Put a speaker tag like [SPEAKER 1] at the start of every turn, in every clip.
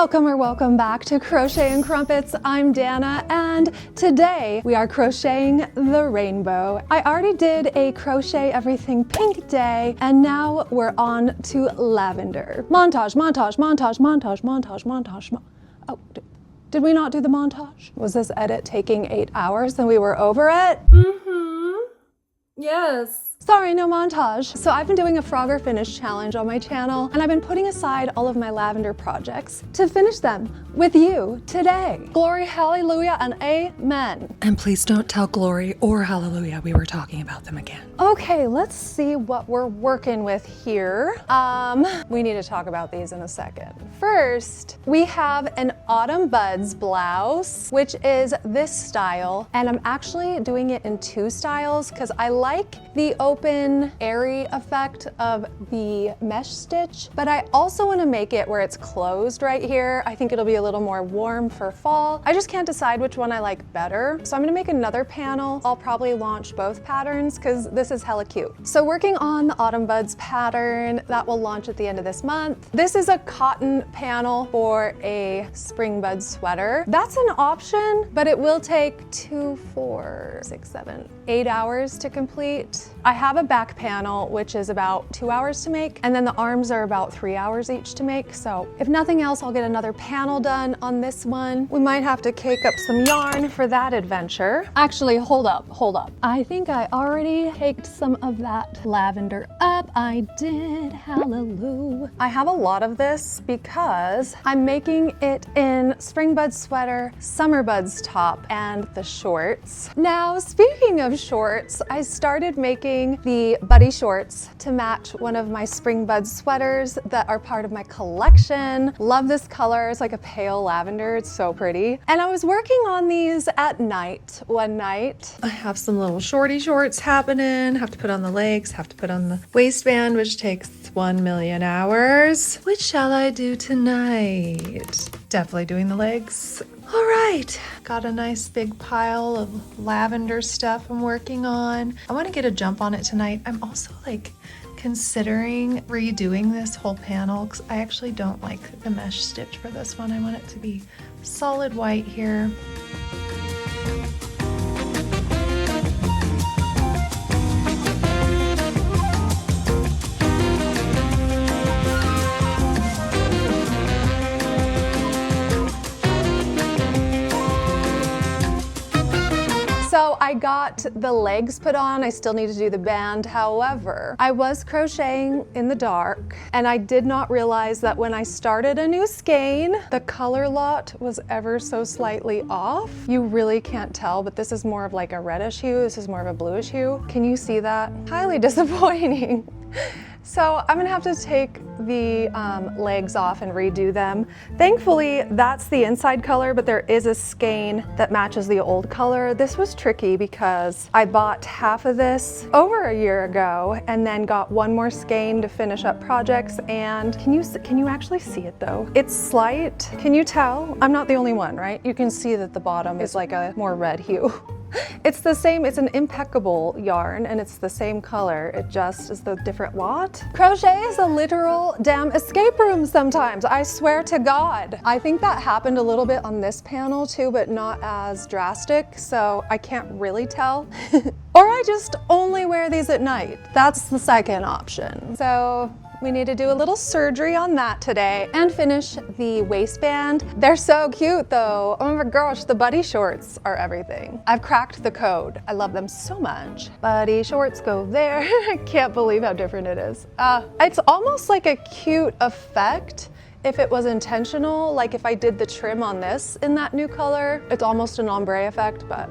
[SPEAKER 1] Welcome back to Crochet and Crumpets. I'm Dana, and today we are crocheting the rainbow. I already did a crochet everything pink day, and now we're on to lavender. Montage. Oh, did we not do the montage? Was this edit taking 8 hours and we were over it?
[SPEAKER 2] Yes.
[SPEAKER 1] Sorry, no montage. So I've been doing a Frogger Finish challenge on my channel, and I've been putting aside all of my lavender projects to finish them with you today. Glory, hallelujah, and amen.
[SPEAKER 2] And please don't tell Glory or Hallelujah we were talking about them again.
[SPEAKER 1] Okay, let's see what we're working with here. We need to talk about these in a second. First, we have an Autumn Buds blouse, which is this style, and I'm actually doing it in 2 styles because I like the open, airy effect of the mesh stitch, but I also want to make it where it's closed right here. I think it'll be a little more warm for fall. I just can't decide which one I like better. So I'm gonna make another panel. I'll probably launch both patterns because this is hella cute. So working on the Autumn Buds pattern, that will launch at the end of this month. This is a cotton panel for a spring bud sweater. That's an option, but it will take 2, 4, 6, 7, 8 hours to complete. I have a back panel, which is about 2 hours to make, and then the arms are about 3 hours each to make. So if nothing else, I'll get another panel done on this one. We might have to cake up some yarn for that adventure. Actually, hold up. I think I already caked some of that lavender up. I did, hallelujah. I have a lot of this because I'm making it in spring bud sweater, summer buds top, and the shorts. Now, speaking of shorts, I started making the buddy shorts to match one of my spring bud sweaters that are part of my collection. Love this color. It's like a pale lavender. It's so pretty. And I was working on these at night, one night.
[SPEAKER 2] I have some little shorty shorts happening. Have to put on the legs, have to put on the waistband, which takes 1 million hours. Which shall I do tonight? Definitely doing the legs. All right, got a nice big pile of lavender stuff I'm working on. I want to get a jump on it tonight. I'm also considering redoing this whole panel because I actually don't like the mesh stitch for this one. I want it to be solid white here.
[SPEAKER 1] So I got the legs put on. I still need to do the band. However, I was crocheting in the dark, and I did not realize that when I started a new skein, the color lot was ever so slightly off. You really can't tell, but this is more of like a reddish hue. This is more of a bluish hue. Can you see that? Highly disappointing. So I'm gonna have to take the legs off and redo them. Thankfully, that's the inside color, but there is a skein that matches the old color. This was tricky because I bought half of this over a year ago and then got one more skein to finish up projects. And can you actually see it though? It's slight. Can you tell? I'm not the only one, right? You can see that the bottom is like a more red hue. It's the same, it's an impeccable yarn and it's the same color, it just is the different lot. Crochet is a literal damn escape room sometimes, I swear to God. I think that happened a little bit on this panel too, but not as drastic, so I can't really tell. Or I just only wear these at night. That's the second option. So we need to do a little surgery on that today and finish the waistband. They're so cute though. Oh my gosh, the buddy shorts are everything. I've cracked the code. I love them so much. Buddy shorts go there. I can't believe how different it is. It's almost like a cute effect if it was intentional, like if I did the trim on this in that new color. It's almost an ombre effect, but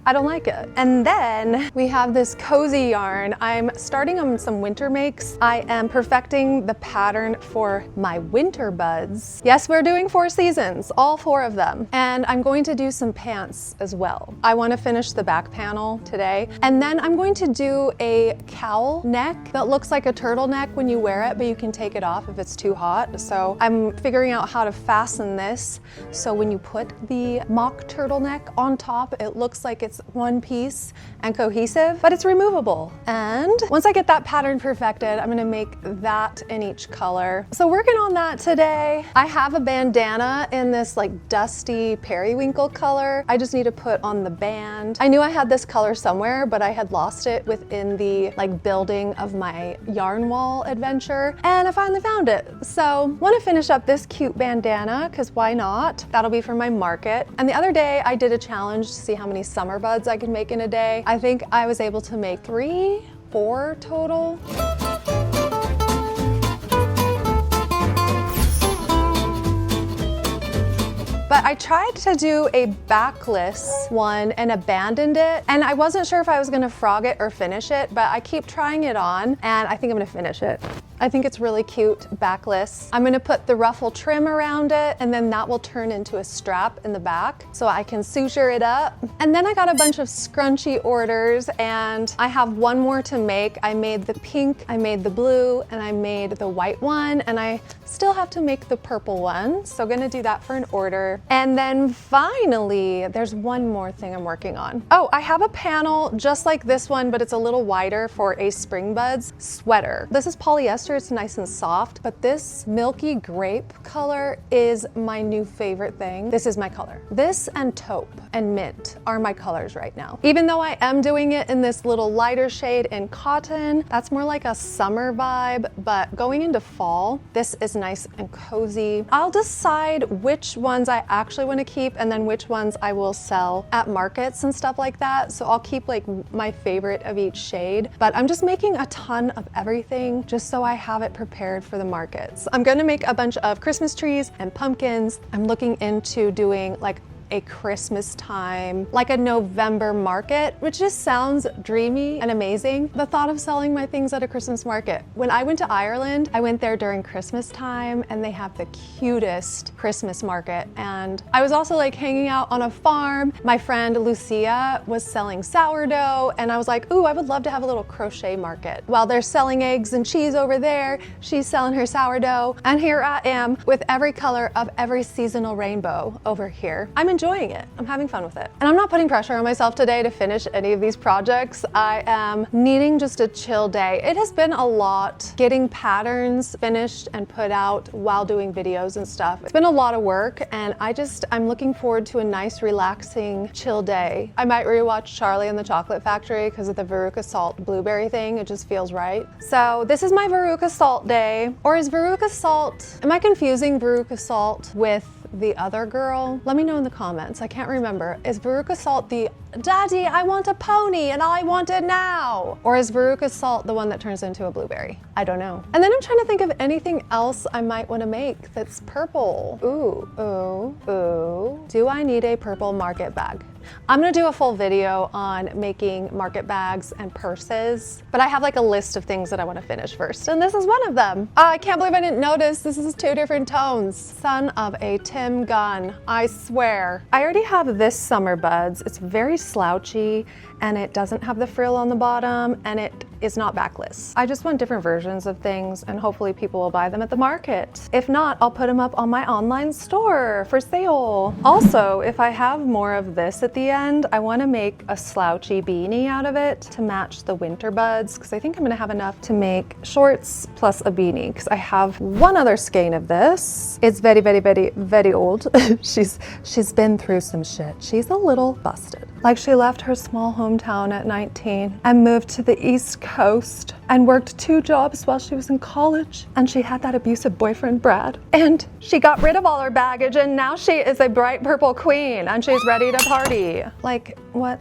[SPEAKER 1] I don't like it. And then we have this cozy yarn. I'm starting on some winter makes. I am perfecting the pattern for my winter buds. Yes, we're doing 4 seasons, all 4 of them. And I'm going to do some pants as well. I want to finish the back panel today. And then I'm going to do a cowl neck that looks like a turtleneck when you wear it, but you can take it off if it's too hot. So I'm figuring out how to fasten this so when you put the mock turtleneck on top, it looks like it's it's one piece and cohesive, but it's removable. And once I get that pattern perfected, I'm gonna make that in each color. So working on that today. I have a bandana in this like dusty periwinkle color. I just need to put on the band. I knew I had this color somewhere, but I had lost it within the like building of my yarn wall adventure, and I finally found it. So want to finish up this cute bandana, because why not? That'll be for my market. And the other day I did a challenge to see how many summer buds I could make in a day. I think I was able to make 3, 4 total. But I tried to do a backless one and abandoned it, and I wasn't sure if I was gonna frog it or finish it, but I keep trying it on, and I think I'm gonna finish it. I think it's really cute backless. I'm gonna put the ruffle trim around it, and then that will turn into a strap in the back so I can suture it up. And then I got a bunch of scrunchie orders, and I have one more to make. I made the pink, I made the blue, and I made the white one, and I still have to make the purple one. So gonna do that for an order. And then finally, there's one more thing I'm working on. Oh, I have a panel just like this one, but it's a little wider for a spring buds sweater. This is polyester, it's nice and soft, but this milky grape color is my new favorite thing. This is my color. This and taupe and mint are my colors right now. Even though I am doing it in this little lighter shade in cotton, that's more like a summer vibe, but going into fall, this is nice and cozy. I'll decide which ones I actually want to keep and then which ones I will sell at markets and stuff like that. So I'll keep like my favorite of each shade, but I'm just making a ton of everything just so I have it prepared for the markets. I'm going to make a bunch of Christmas trees and pumpkins. I'm looking into doing like a Christmas time, like a November market, which just sounds dreamy and amazing. The thought of selling my things at a Christmas market. When I went to Ireland, I went there during Christmas time, and they have the cutest Christmas market. And I was also like hanging out on a farm. My friend Lucia was selling sourdough, and I was like, ooh, I would love to have a little crochet market. While they're selling eggs and cheese over there, she's selling her sourdough, and here I am with every color of every seasonal rainbow over here. I'm enjoying it. I'm having fun with it. And I'm not putting pressure on myself today to finish any of these projects. I am needing just a chill day. It has been a lot getting patterns finished and put out while doing videos and stuff. It's been a lot of work, and I'm looking forward to a nice, relaxing, chill day. I might rewatch Charlie and the Chocolate Factory because of the Veruca Salt blueberry thing. It just feels right. So this is my Veruca Salt day. Or is Veruca Salt, am I confusing Veruca Salt with the other girl? Let me know in the comments. I can't remember. Is Veruca Salt the Daddy, I want a pony and I want it now? Or is Veruca Salt the one that turns into a blueberry? I don't know. And then I'm trying to think of anything else I might want to make that's purple. Ooh, ooh, ooh. Do I need a purple market bag? I'm gonna do a full video on making market bags and purses, but I have like a list of things that I want to finish first, and this is one of them. I can't believe I didn't notice this is 2 different tones. Son of a Tim gun, I swear. I already have this summer buds. It's very slouchy, and it doesn't have the frill on the bottom, and it is not backless. I just want different versions of things, and hopefully people will buy them at the market. If not, I'll put them up on my online store for sale. Also, if I have more of this at the end, I want to make a slouchy beanie out of it to match the winter buds, because I think I'm going to have enough to make shorts plus a beanie, because I have one other skein of this. It's very, very, very, very old. She's been through some shit. She's a little busted. Like, she left her small hometown at 19 and moved to the East Coast and worked 2 jobs while she was in college. And she had that abusive boyfriend, Brad. And she got rid of all her baggage, and now she is a bright purple queen and she's ready to party. Like, what?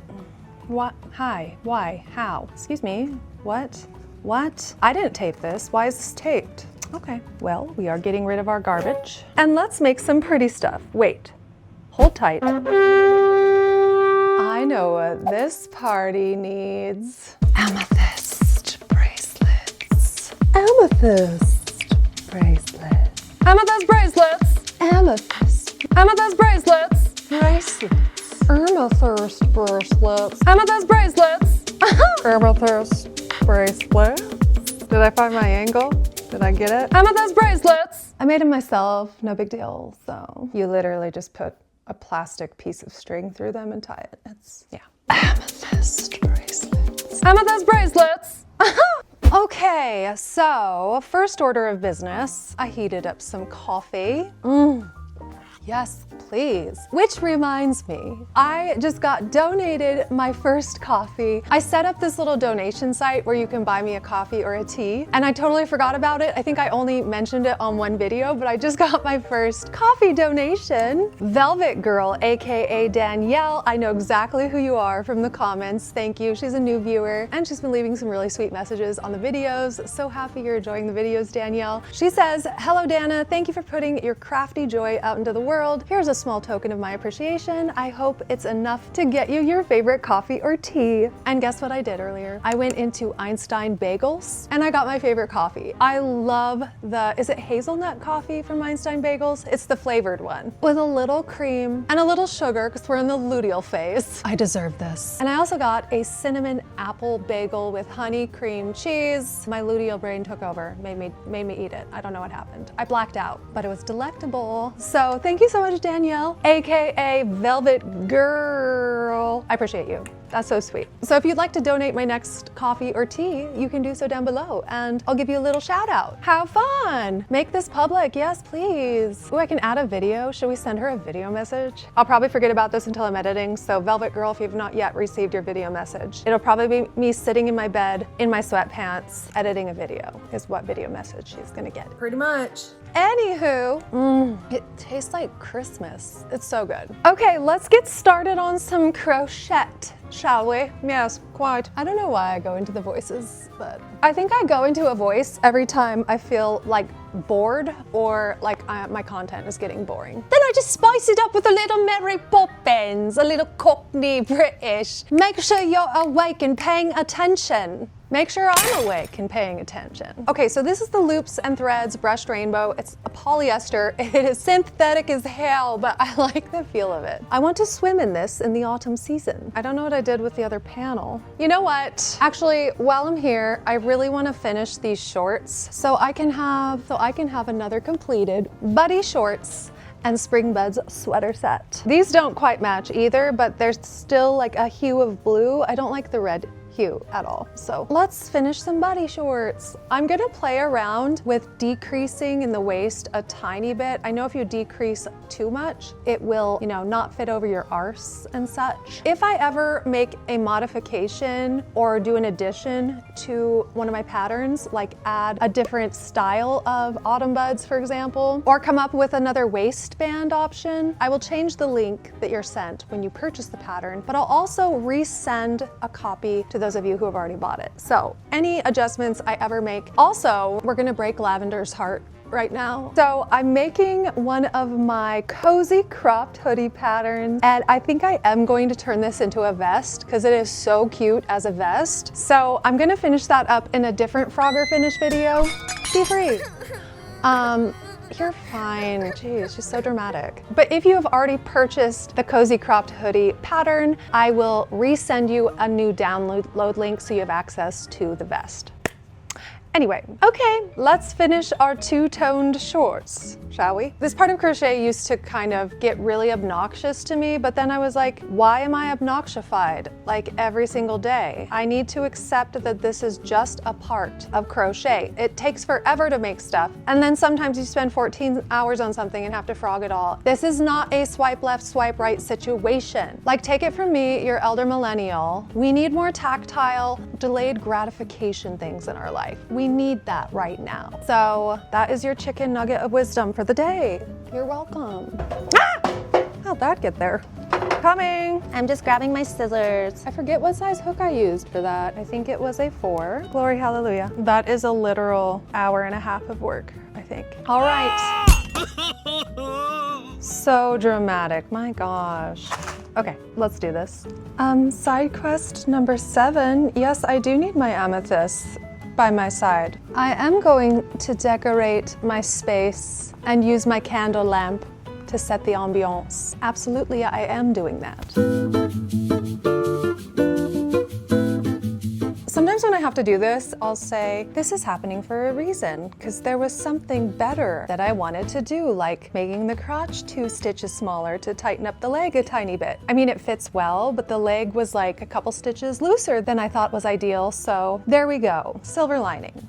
[SPEAKER 1] What? Hi? Why? How? Excuse me? What? What? I didn't tape this. Why is this taped? Okay, well, we are getting rid of our garbage. And let's make some pretty stuff. Wait, hold tight. I know what this party needs. Amethyst bracelets. Amethyst bracelets. Amethyst bracelets. Amethyst. Amethyst bracelets. Bracelets. Amethyst bracelets. Amethyst bracelets. Amethyst bracelets. Did I find my angle? Did I get it? Amethyst bracelets. I made them myself, no big deal. So you literally just put a plastic piece of string through them and tie it. Yeah. Amethyst bracelets. Amethyst bracelets! Okay, so first order of business, I heated up some coffee. Yes, please. Which reminds me, I just got donated my first coffee. I set up this little donation site where you can buy me a coffee or a tea, and I totally forgot about it. I think I only mentioned it on one video, but I just got my first coffee donation. Velvet Girl, AKA Danielle, I know exactly who you are from the comments. Thank you. She's a new viewer, and she's been leaving some really sweet messages on the videos. So happy you're enjoying the videos, Danielle. She says, hello, Dana. Thank you for putting your crafty joy out into the world. Here's a small token of my appreciation. I hope it's enough to get you your favorite coffee or tea. And guess what I did earlier? I went into Einstein Bagels and I got my favorite coffee. I love is it hazelnut coffee from Einstein Bagels? It's the flavored one with a little cream and a little sugar because we're in the luteal phase. I deserve this. And I also got a cinnamon apple bagel with honey cream cheese. My luteal brain took over, made me eat it. I don't know what happened. I blacked out, but it was delectable. So thank you so much, Danielle, AKA Velvet Girl. I appreciate you. That's so sweet. So if you'd like to donate my next coffee or tea, you can do so down below and I'll give you a little shout out. Have fun. Make this public. Yes, please. Ooh, I can add a video. Should we send her a video message? I'll probably forget about this until I'm editing. So Velvet Girl, if you've not yet received your video message, it'll probably be me sitting in my bed in my sweatpants editing a video is what video message she's gonna get.
[SPEAKER 2] Pretty much.
[SPEAKER 1] Anywho, it tastes like Christmas. It's so good. Okay, let's get started on some crochet, shall we? Yes, quite. I don't know why I go into the voices, but I think I go into a voice every time I feel like bored or like my content is getting boring. Then I just spice it up with a little Mary Poppins, a little Cockney British. Make sure you're awake and paying attention. Make sure I'm awake and paying attention. Okay, so this is the Loops and Threads Brushed Rainbow. It's a polyester. It is synthetic as hell, but I like the feel of it. I want to swim in this in the autumn season. I don't know what I did with the other panel. You know what? Actually, while I'm here, I really want to finish these shorts so I can have another completed buddy shorts and Spring Buds sweater set. These don't quite match either, but there's still like a hue of blue. I don't like the red hue at all. So let's finish some buddy shorts. I'm gonna play around with decreasing in the waist a tiny bit. I know if you decrease too much, it will, not fit over your arse and such. If I ever make a modification or do an addition to one of my patterns, like add a different style of autumn buds, for example, or come up with another waistband option, I will change the link that you're sent when you purchase the pattern, but I'll also resend a copy to those of you who have already bought it. So any adjustments I ever make. Also, we're gonna break Lavender's heart right now. So I'm making one of my cozy cropped hoodie patterns, and I think I am going to turn this into a vest because it is so cute as a vest. So I'm gonna finish that up in a different Frogger finish video. Be free. You're fine. Jeez, she's so dramatic. But if you have already purchased the Cozy Cropped Hoodie pattern, I will resend you a new download link so you have access to the vest. Anyway, okay, let's finish our two-toned shorts, shall we? This part of crochet used to kind of get really obnoxious to me, but then I was like, why am I obnoxified like every single day? I need to accept that this is just a part of crochet. It takes forever to make stuff, and then sometimes you spend 14 hours on something and have to frog it all. This is not a swipe left, swipe right situation. Like, take it from me, your elder millennial. We need more tactile, delayed gratification things in our life. We need that right now. So that is your chicken nugget of wisdom for the day. You're welcome. Ah! How'd that get there? Coming. I'm just grabbing my scissors. I forget what size hook I used for that. I think it was a 4. Glory, hallelujah. That is a literal hour and a half of work, I think. All right. So dramatic, my gosh. Okay, let's do this. Side quest number 7. Yes, I do need my amethyst by my side. I am going to decorate my space and use my candle lamp to set the ambiance. Absolutely, I am doing that. Sometimes when I have to do this, I'll say, this is happening for a reason, because there was something better that I wanted to do, like making the crotch 2 stitches smaller to tighten up the leg a tiny bit. I mean, it fits well, but the leg was like a couple stitches looser than I thought was ideal, so there we go. Silver lining.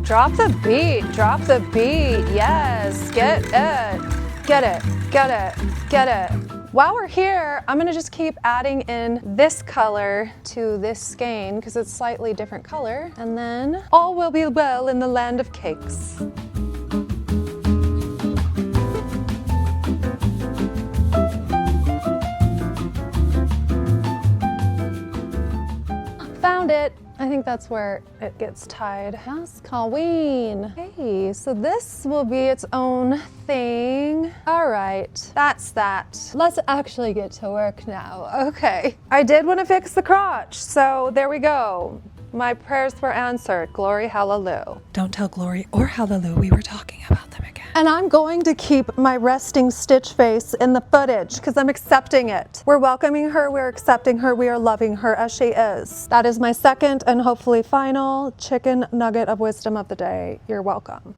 [SPEAKER 1] Drop the beat, yes, get it. While we're here, I'm gonna just keep adding in this color to this skein because it's slightly different color, and then all will be well in the land of cakes. Found it. I think that's where it gets tied. Yes, Colleen. Hey, so this will be its own thing. All right, that's that. Let's actually get to work now. Okay, I did want to fix the crotch, so there we go. My prayers were answered. Glory, hallelujah.
[SPEAKER 2] Don't tell Glory or Hallelujah we were talking about them again.
[SPEAKER 1] And I'm going to keep my resting stitch face in the footage because I'm accepting it. We're welcoming her, we're accepting her, we are loving her as she is. That is my second and hopefully final chicken nugget of wisdom of the day. You're welcome.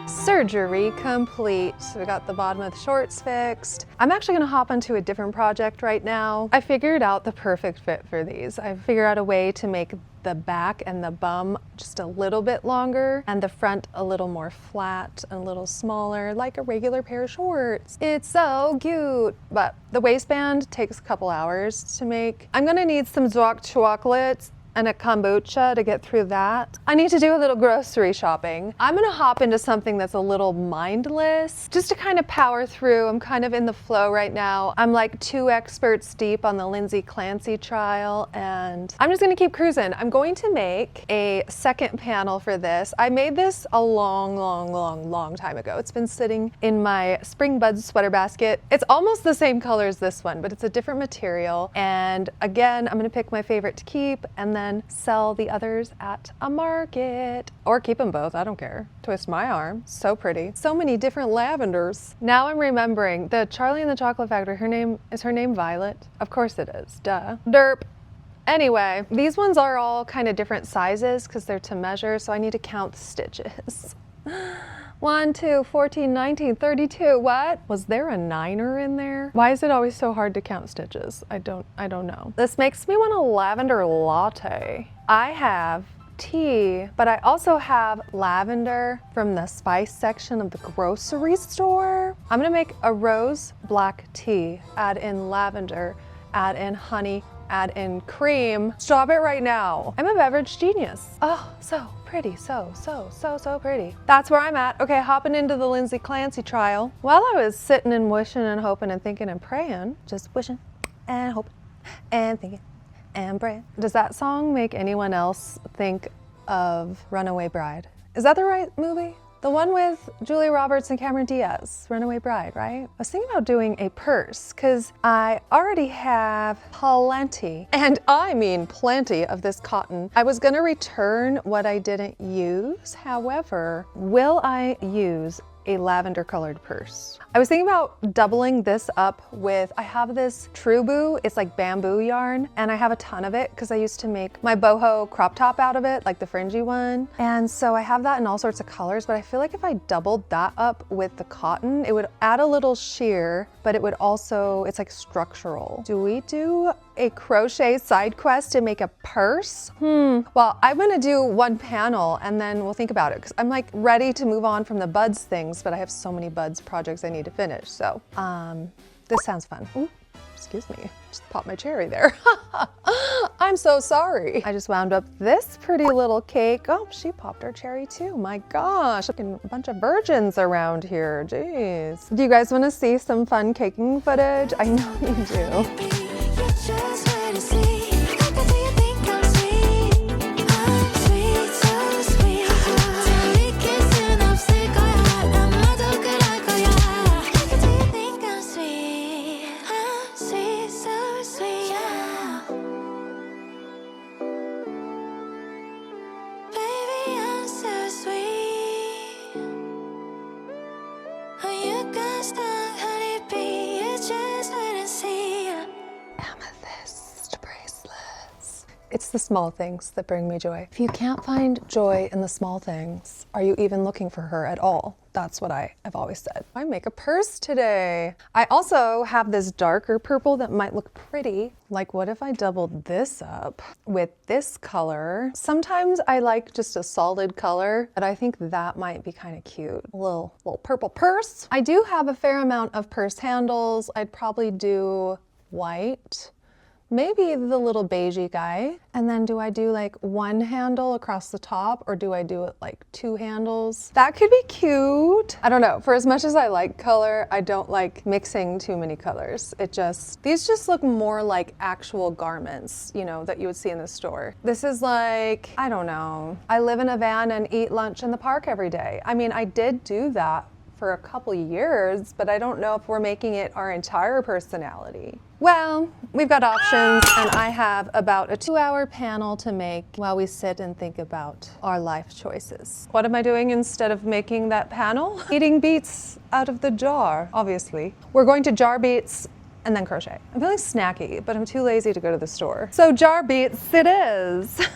[SPEAKER 1] Surgery complete. So we got the bottom of the shorts fixed. I'm actually gonna hop onto a different project right now. I figured out the perfect fit for these. I figured out a way to make the back and the bum just a little bit longer and the front a little more flat and a little smaller, like a regular pair of shorts. It's so cute, but the waistband takes a couple hours to make. I'm gonna need some dark chocolates and a kombucha to get through that. I need to do a little grocery shopping. I'm gonna hop into something that's a little mindless, just to kind of power through. I'm kind of in the flow right now. I'm like 2 experts deep on the Lindsay Clancy trial, and I'm just gonna keep cruising. I'm going to make a second panel for this. I made this a long time ago. It's been sitting in my Spring Buds sweater basket. It's almost the same color as this one, but it's a different material. And again, I'm gonna pick my favorite to keep and then sell the others at a market. Or keep them both, I don't care. Twist my arm, so pretty. So many different lavenders. Now I'm remembering the Charlie and the Chocolate Factory, is her name Violet? Of course it is, duh. Derp. Anyway, these ones are all kind of different sizes because they're to measure, so I need to count the stitches. 1, 2, 14, 19, 32. What? Was there a 9er in there? Why is it always so hard to count stitches? I don't know. This makes me want a lavender latte. I have tea, but I also have lavender from the spice section of the grocery store. I'm gonna make a rose black tea, add in lavender, add in honey, add in cream. Stop it right now. I'm a beverage genius. Oh, so pretty, so pretty. That's where I'm at. Okay, hopping into the Lindsay Clancy trial. While I was sitting and wishing and hoping and thinking and praying, just wishing and hoping and thinking and praying. Does that song make anyone else think of Runaway Bride? Is that the right movie? The one with Julia Roberts and Cameron Diaz, Runaway Bride, right? I was thinking about doing a purse because I already have plenty, and I mean plenty of this cotton. I was gonna return what I didn't use. However, will I use a lavender colored purse? I was thinking about doubling this up with, I have this True Boo, it's like bamboo yarn, and I have a ton of it because I used to make my boho crop top out of it, like the fringy one. And so I have that in all sorts of colors, but I feel like if I doubled that up with the cotton, it would add a little sheer, but it would also, it's like structural. Do we do a crochet side quest to make a purse? Well, I'm gonna do one panel and then we'll think about it because I'm like ready to move on from the buds things, but I have so many buds projects I need to finish. So this sounds fun. Ooh, excuse me, just popped my cherry there. I'm so sorry. I just wound up this pretty little cake. Oh, she popped her cherry too. My gosh, looking a bunch of virgins around here. Jeez. Do you guys want to see some fun caking footage? I know you do. It's the small things that bring me joy. If you can't find joy in the small things, are you even looking for her at all? That's what I've always said. I make a purse today. I also have this darker purple that might look pretty. Like, what if I doubled this up with this color? Sometimes I like just a solid color, but I think that might be kind of cute. A little purple purse. I do have a fair amount of purse handles. I'd probably do white. Maybe the little beigey guy. And then do I do like one handle across the top, or do I do it like two handles? That could be cute. I don't know. For as much as I like color, I don't like mixing too many colors. These just look more like actual garments, you know, that you would see in the store. This is like, I don't know. I live in a van and eat lunch in the park every day. I mean, I did do that for a couple years, but I don't know if we're making it our entire personality. Well, we've got options, and I have about a 2-hour panel to make while we sit and think about our life choices. What am I doing instead of making that panel? Eating beets out of the jar, obviously. We're going to jar beets and then crochet. I'm feeling snacky, but I'm too lazy to go to the store. So jar beets it is.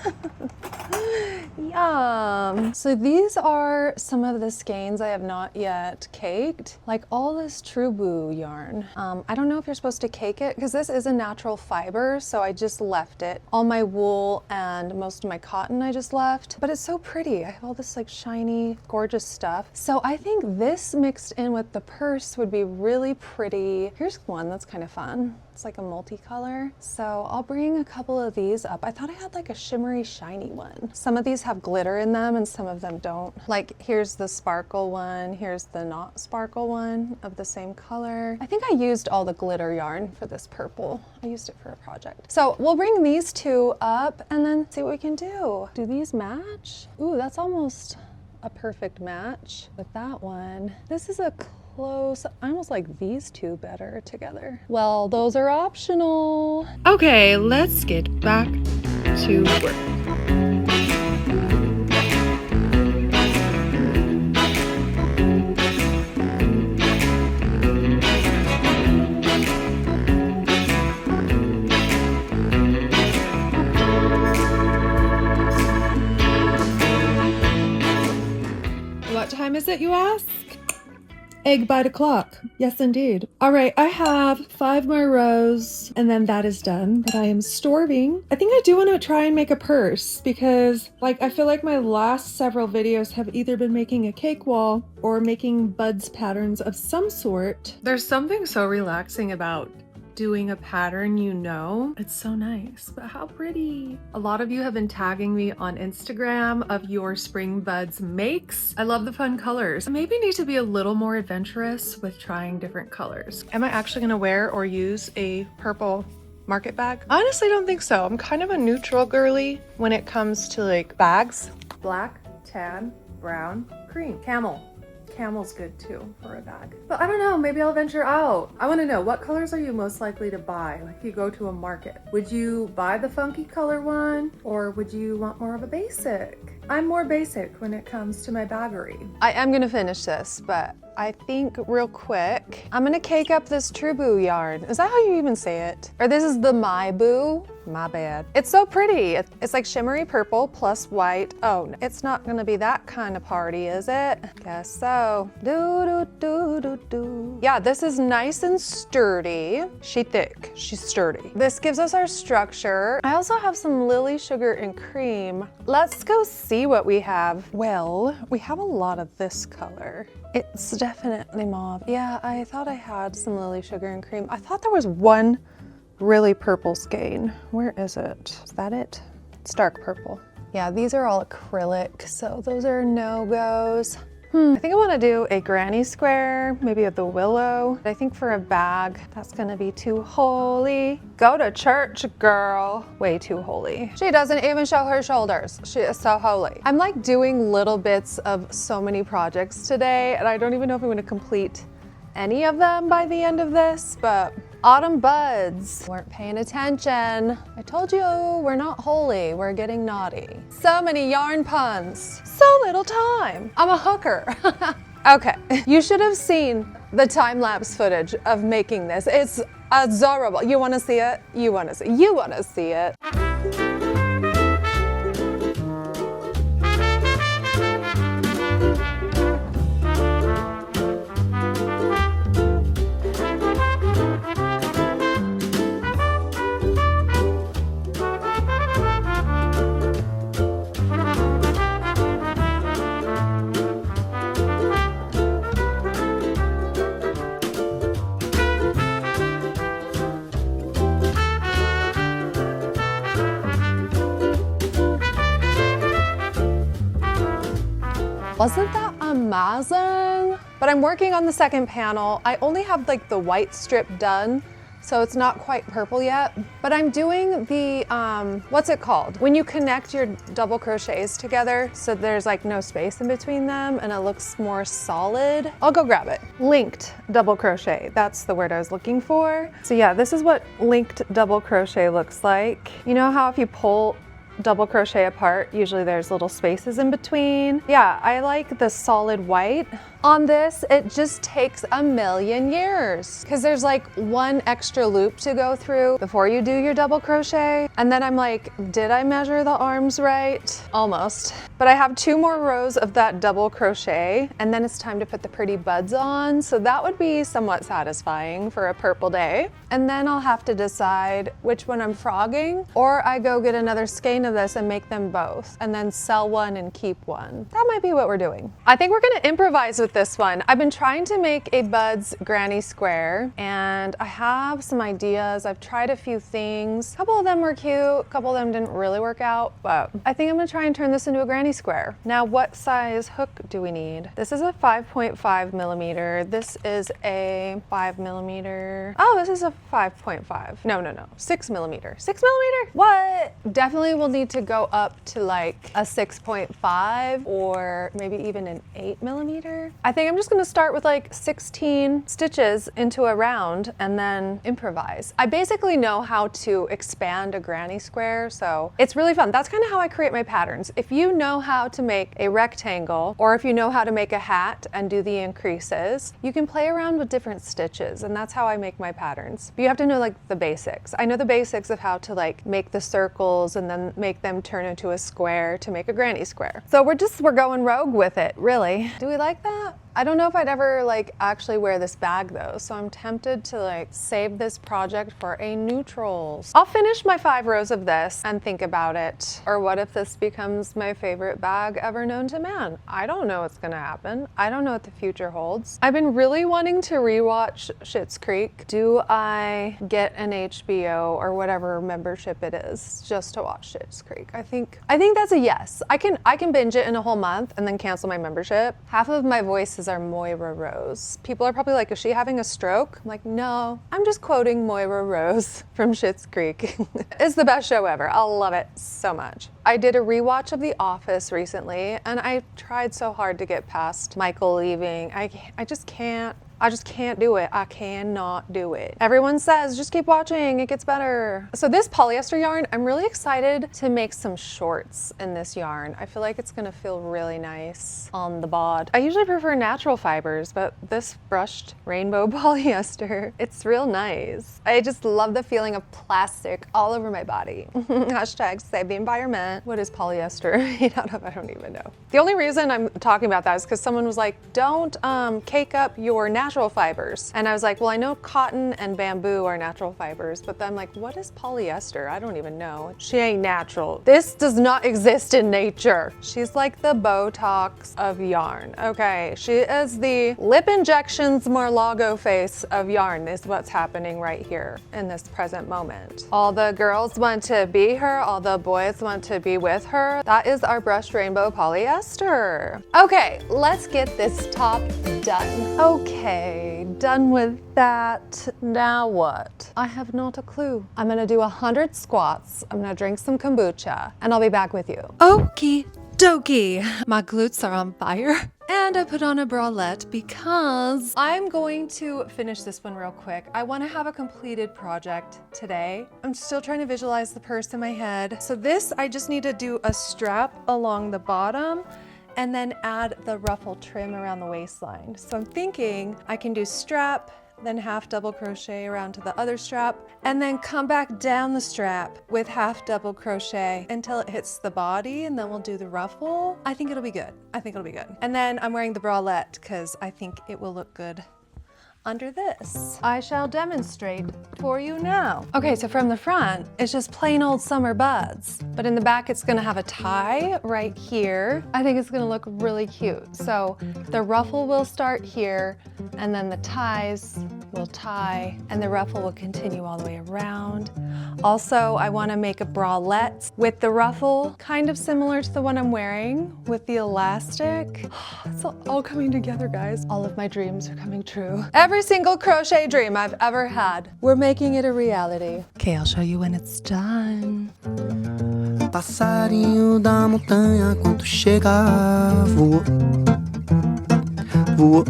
[SPEAKER 1] Yum. So these are some of the skeins I have not yet caked. Like all this Trubu yarn. I don't know if you're supposed to cake it because this is a natural fiber, so I just left it. All my wool and most of my cotton I just left, but it's so pretty. I have all this like shiny, gorgeous stuff. So I think this mixed in with the purse would be really pretty. Here's one that's kind of fun. It's like a multicolor. So I'll bring a couple of these up. I thought I had like a shimmery, shiny one. Some of these have glitter in them and some of them don't. Like here's the sparkle one, here's the not sparkle one of the same color. I think I used all the glitter yarn for this purple. I used it for a project. So we'll bring these two up and then see what we can do. Do these match? Ooh, that's almost a perfect match with that one. This is a close, I almost like these two better together. Well, those are optional.
[SPEAKER 2] Okay, let's get back to work. What time is it, you ask? Egg bite o'clock. Yes, indeed. All right, I have 5 more rows and then that is done, but I am starving. I think I do want to try and make a purse because like I feel like my last several videos have either been making a cake wall or making buds patterns of some sort. There's something so relaxing about doing a pattern, you know. It's so nice, but how pretty. A lot of you have been tagging me on Instagram of your spring buds makes. I love the fun colors. I maybe need to be a little more adventurous with trying different colors. Am I actually gonna wear or use a purple market bag? Honestly, don't think so. I'm kind of a neutral girly when it comes to like bags. Black, tan, brown, cream, camel. Camel's good too for a bag. But I don't know, maybe I'll venture out. I want to know, what colors are you most likely to buy? Like if you go to a market, would you buy the funky color one or would you want more of a basic? I'm more basic when it comes to my baggery.
[SPEAKER 1] I am gonna finish this, but I think real quick, I'm gonna cake up this Trubu yarn. Is that how you even say it? Or this is the My Boo? My bad. It's so pretty. It's like shimmery purple plus white. Oh, it's not gonna be that kind of party, is it? Guess so. Do, do, do, do, do. Yeah, this is nice and sturdy. She's thick, she's sturdy. This gives us our structure. I also have some lily sugar and cream. Let's go see what we have. Well, we have a lot of this color. It's definitely mauve. Yeah, I thought I had some lily sugar and cream. I thought there was one really purple skein. Where is it? Is that it? It's dark purple. Yeah, these are all acrylic, so those are no-goes. I think I want to do a granny square, maybe of the willow. I think for a bag, that's gonna be too holy. Go to church, girl. Way too holy. She doesn't even show her shoulders. She is so holy. I'm like doing little bits of so many projects today, and I don't even know if I'm gonna complete any of them by the end of this, but autumn buds. Weren't paying attention. I told you we're not holy, we're getting naughty. So many yarn puns, so little time. I'm a hooker. Okay, you should have seen the time-lapse footage of making this. It's adorable. You wanna see it? You wanna see it. Wasn't that amazing? But I'm working on the second panel. I only have like the white strip done, so it's not quite purple yet. But I'm doing the, what's it called? When you connect your double crochets together, so there's like no space in between them and it looks more solid. I'll go grab it. Linked double crochet, that's the word I was looking for. So yeah, this is what linked double crochet looks like. You know how if you pull double crochet apart, usually there's little spaces in between. Yeah, I like the solid white. On this, it just takes a million years because there's like one extra loop to go through before you do your double crochet. And then I'm like, did I measure the arms right? Almost. But I have 2 more rows of that double crochet and then it's time to put the pretty buds on. So that would be somewhat satisfying for a purple day. And then I'll have to decide which one I'm frogging, or I go get another skein of this and make them both and then sell one and keep one. That might be what we're doing. I think we're gonna improvise with this one. I've been trying to make a Buds granny square and I have some ideas. I've tried a few things. A couple of them were cute, a couple of them didn't really work out, but I think I'm gonna try and turn this into a granny square. Now, what size hook do we need? This is a 5.5 millimeter. This is a 5 millimeter. Oh, this is a 5.5. No, 6 millimeter. 6 millimeter? What? Definitely will need to go up to like a 6.5 or maybe even an 8 millimeter. I think I'm just gonna start with like 16 stitches into a round and then improvise. I basically know how to expand a granny square, so it's really fun. That's kind of how I create my patterns. If you know how to make a rectangle, or if you know how to make a hat and do the increases, you can play around with different stitches, and that's how I make my patterns. But you have to know like the basics. I know the basics of how to like make the circles and then make them turn into a square to make a granny square. So we're going rogue with it, really. Do we like that? I don't know if I'd ever like actually wear this bag though, so I'm tempted to like save this project for a neutrals. I'll finish my 5 rows of this and think about it. Or what if this becomes my favorite bag ever known to man? I don't know what's gonna happen. I don't know what the future holds. I've been really wanting to rewatch Schitt's Creek. Do I get an HBO or whatever membership it is just to watch Schitt's Creek? I think that's a yes. I can binge it in a whole month and then cancel my membership. Half of my voice is are Moira Rose. People are probably like, is she having a stroke? I'm like, no, I'm just quoting Moira Rose from Schitt's Creek. It's the best show ever. I love it so much. I did a rewatch of The Office recently and I tried so hard to get past Michael leaving. I just can't do it. I cannot do it. Everyone says, just keep watching, it gets better. So this polyester yarn, I'm really excited to make some shorts in this yarn. I feel like it's gonna feel really nice on the bod. I usually prefer natural fibers, but this brushed rainbow polyester, it's real nice. I just love the feeling of plastic all over my body. Hashtag save the environment. What is polyester made out of? I don't even know. The only reason I'm talking about that is because someone was like, don't cake up your natural fibers. And I was like, well, I know cotton and bamboo are natural fibers, but then I'm like, what is polyester? I don't even know. She ain't natural. This does not exist in nature. She's like the Botox of yarn. Okay, she is the lip injections Mar-Lago face of yarn is what's happening right here in this present moment. All the girls want to be her, all the boys want to be with her. That is our brushed rainbow polyester. Okay, let's get this top done. Okay, done with that. Now what? I have not a clue. I'm gonna do 100 squats. I'm gonna drink some kombucha and I'll be back with you.
[SPEAKER 2] Okie dokie. My glutes are on fire. And I put on a bralette because
[SPEAKER 1] I'm going to finish this one real quick. I want to have a completed project today. I'm still trying to visualize the purse in my head. So this, I just need to do a strap along the bottom and then add the ruffle trim around the waistline. So I'm thinking I can do strap, then half double crochet around to the other strap, and then come back down the strap with half double crochet until it hits the body, and then we'll do the ruffle. I think it'll be good. I think it'll be good. And then I'm wearing the bralette because I think it will look good under this. I shall demonstrate for you now. Okay, so from the front, it's just plain old summer buds, but in the back, it's gonna have a tie right here. I think it's gonna look really cute. So the ruffle will start here, and then the ties will tie and the ruffle will continue all the way around. Also, I want to make a bralette with the ruffle, kind of similar to the one I'm wearing with the elastic. It's all coming together, guys. All of my dreams are coming true. Every single crochet dream I've ever had, we're making it a reality. Okay, I'll show you when it's done.
[SPEAKER 3] Passarinho da montanha, quando chega, voou, voou.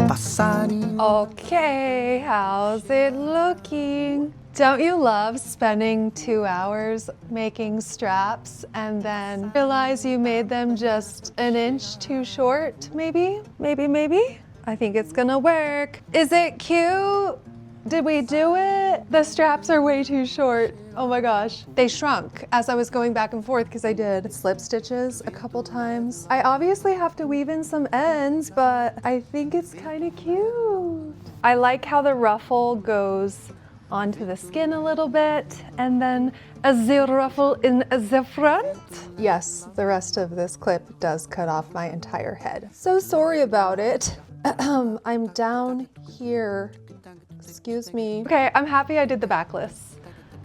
[SPEAKER 3] Passarinho.
[SPEAKER 1] Okay, how's it looking? Don't you love spending 2 hours making straps and then realize you made them just an inch too short? Maybe? I think it's gonna work. Is it cute? Did we do it? The straps are way too short. Oh my gosh. They shrunk as I was going back and forth because I did slip stitches a couple times. I obviously have to weave in some ends, but I think it's kind of cute. I like how the ruffle goes onto the skin a little bit and then a ruffle in the front. Yes, the rest of this clip does cut off my entire head. So sorry about it. I'm down here. Excuse me. Okay, I'm happy I did the backless.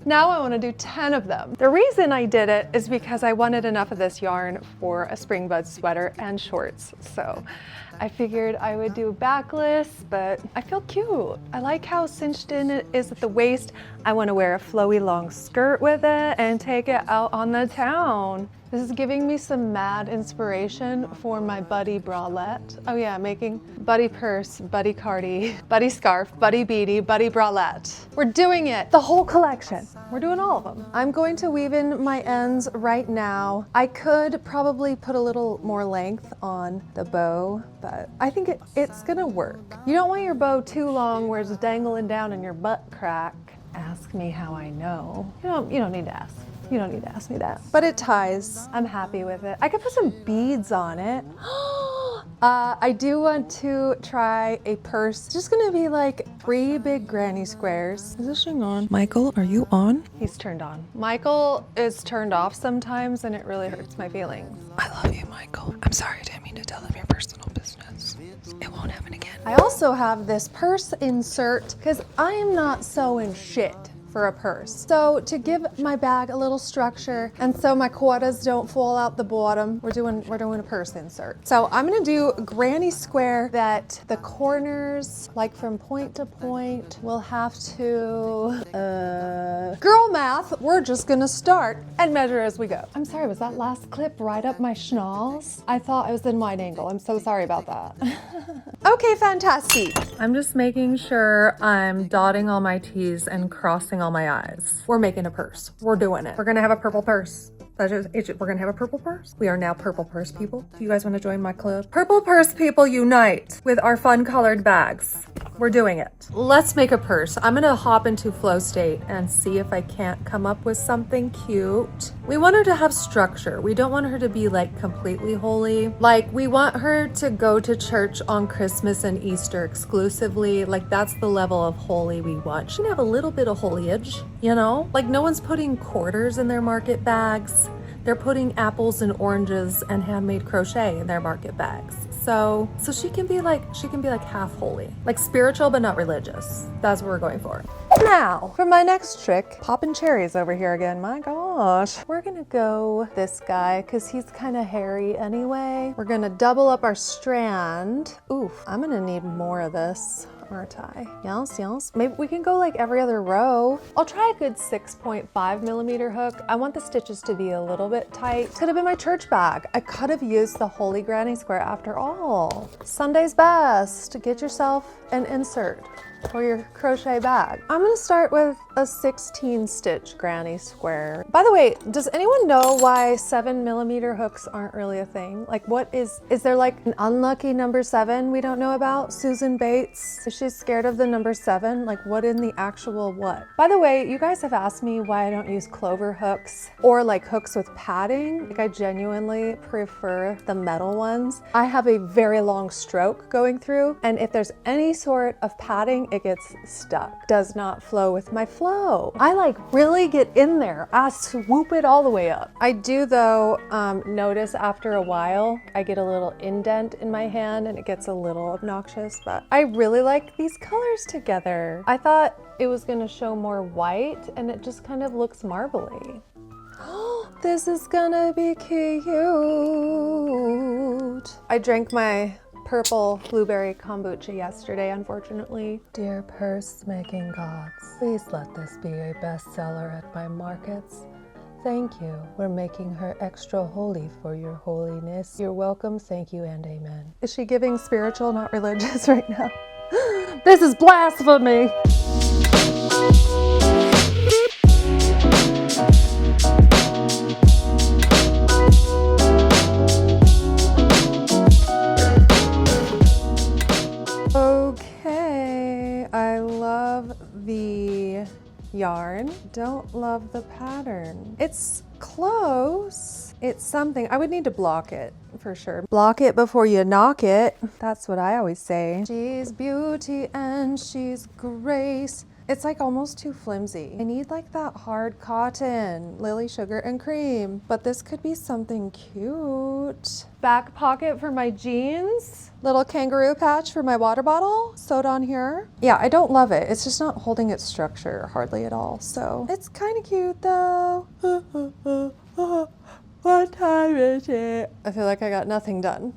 [SPEAKER 1] Now I want to do 10 of them. The reason I did it is because I wanted enough of this yarn for a spring bud sweater and shorts. So I figured I would do backless, but I feel cute. I like how cinched in it is at the waist. I want to wear a flowy long skirt with it and take it out on the town. This is giving me some mad inspiration for my buddy bralette. Oh yeah, making buddy purse, buddy cardi, buddy scarf, buddy beanie, buddy bralette. We're doing it, the whole collection. We're doing all of them. I'm going to weave in my ends right now. I could probably put a little more length on the bow, but I think it's gonna work. You don't want your bow too long where it's dangling down in your butt crack. Ask me how I know. You don't need to ask. You don't need to ask me that. But it ties. I'm happy with it. I could put some beads on it. I do want to try a purse. It's just gonna be like 3 big granny squares. Is this thing on? Michael, are you on? He's turned on. Michael is turned off sometimes and it really hurts my feelings. I love you, Michael. I'm sorry, I didn't mean to tell him your personal business. It won't happen again. I also have this purse insert because I am not sewing shit for a purse. So to give my bag a little structure and so my quarters don't fall out the bottom, we're doing a purse insert. So I'm gonna do a granny square that the corners, like from point to point, will have to, girl math, we're just gonna start and measure as we go. I'm sorry, was that last clip right up my schnoz? I thought I was in wide angle. I'm so sorry about that. Okay, fantastic. I'm just making sure I'm dotting all my T's and crossing all my I's. We're making a purse. We're doing it. We're gonna have a purple purse. We're gonna have a purple purse. We are now purple purse people. Do you guys want to join my club? Purple purse people unite with our fun colored bags. We're doing it. Let's make a purse. I'm gonna hop into flow state and see if I can't come up with something cute. We want her to have structure. We don't want her to be like completely holy. Like we want her to go to church on Christmas and Easter exclusively. Like that's the level of holy we want. She can have a little bit of foliage, you know? Like no one's putting quarters in their market bags. They're putting apples and oranges and handmade crochet in their market bags. So she can be like half holy, like spiritual but not religious. That's what we're going for. Now, for my next trick, popping cherries over here again. My gosh. We're gonna go this guy because he's kind of hairy anyway. We're gonna double up our strand. Oof, I'm gonna need more of this. Aren't I? Yes. Maybe we can go like every other row. I'll try a good 6.5 millimeter hook. I want the stitches to be a little bit tight. Could have been my church bag. I could have used the Holy Granny Square after all. Sunday's best. Get yourself an insert for your crochet bag. I'm gonna start with a 16 stitch granny square. By the way, does anyone know why 7 millimeter hooks aren't really a thing? Like what is there like an unlucky number 7 we don't know about? Susan Bates, is she scared of the number 7? Like what in the actual what? By the way, you guys have asked me why I don't use clover hooks or like hooks with padding. Like I genuinely prefer the metal ones. I have a very long stroke going through, and if there's any sort of padding it gets stuck. Does not flow with my flow. I like really get in there. I swoop it all the way up. I do though notice after a while, I get a little indent in my hand and it gets a little obnoxious, but I really like these colors together. I thought it was gonna show more white and it just kind of looks marbly. This is gonna be cute. I drank my purple blueberry kombucha yesterday, unfortunately. Dear purse making gods, please let this be a bestseller at my markets. Thank you. We're making her extra holy for your holiness. You're welcome, thank you, and amen. Is she giving spiritual, not religious right now? This is blasphemy! Okay, I love the yarn. Don't love the pattern. It's close. It's something. I would need to block it for sure. Block it before you knock it. That's what I always say. She's beauty and she's grace. It's like almost too flimsy. I need like that hard cotton, lily sugar and cream, but this could be something cute. Back pocket for my jeans, little kangaroo patch for my water bottle, sewed on here. Yeah, I don't love it. It's just not holding its structure hardly at all. So it's kind of cute though. What time is it? I feel like I got nothing done.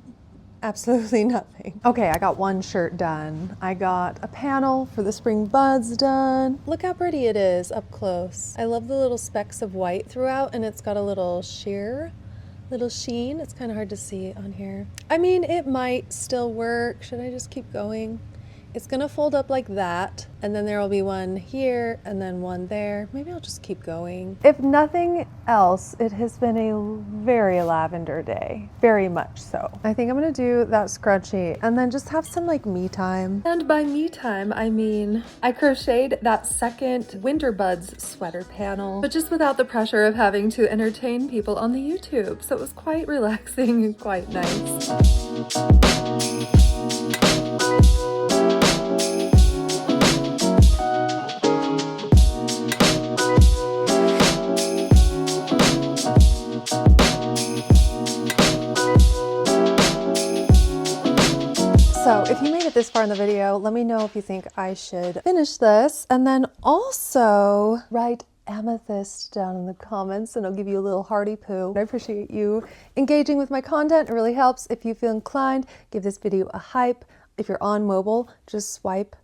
[SPEAKER 1] Absolutely nothing. Okay, I got one shirt done. I got a panel for the spring buds done. Look how pretty it is up close. I love the little specks of white throughout, and it's got a little sheer, little sheen. It's kind of hard to see on here. I mean, it might still work. Should I just keep going? It's gonna fold up like that, and then there will be one here and then one there. Maybe I'll just keep going. If nothing else, it has been a very lavender day, very much so. I think I'm gonna do that scrunchie and then just have some like me time. And by me time, I mean, I crocheted that second Winter Buds sweater panel, but just without the pressure of having to entertain people on the YouTube. So it was quite relaxing and quite nice. So if you made it this far in the video, let me know if you think I should finish this, and then also write amethyst down in the comments and I'll give you a little hearty poo. I appreciate you engaging with my content. It really helps. If you feel inclined, give this video a hype. If you're on mobile, just swipe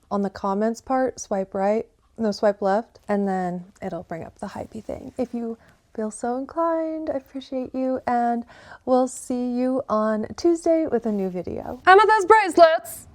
[SPEAKER 1] on the comments part, swipe right, no, swipe left, and then it'll bring up the hypey thing. If you feel so inclined, I appreciate you, and we'll see you on Tuesday with a new video. Amethyst bracelets!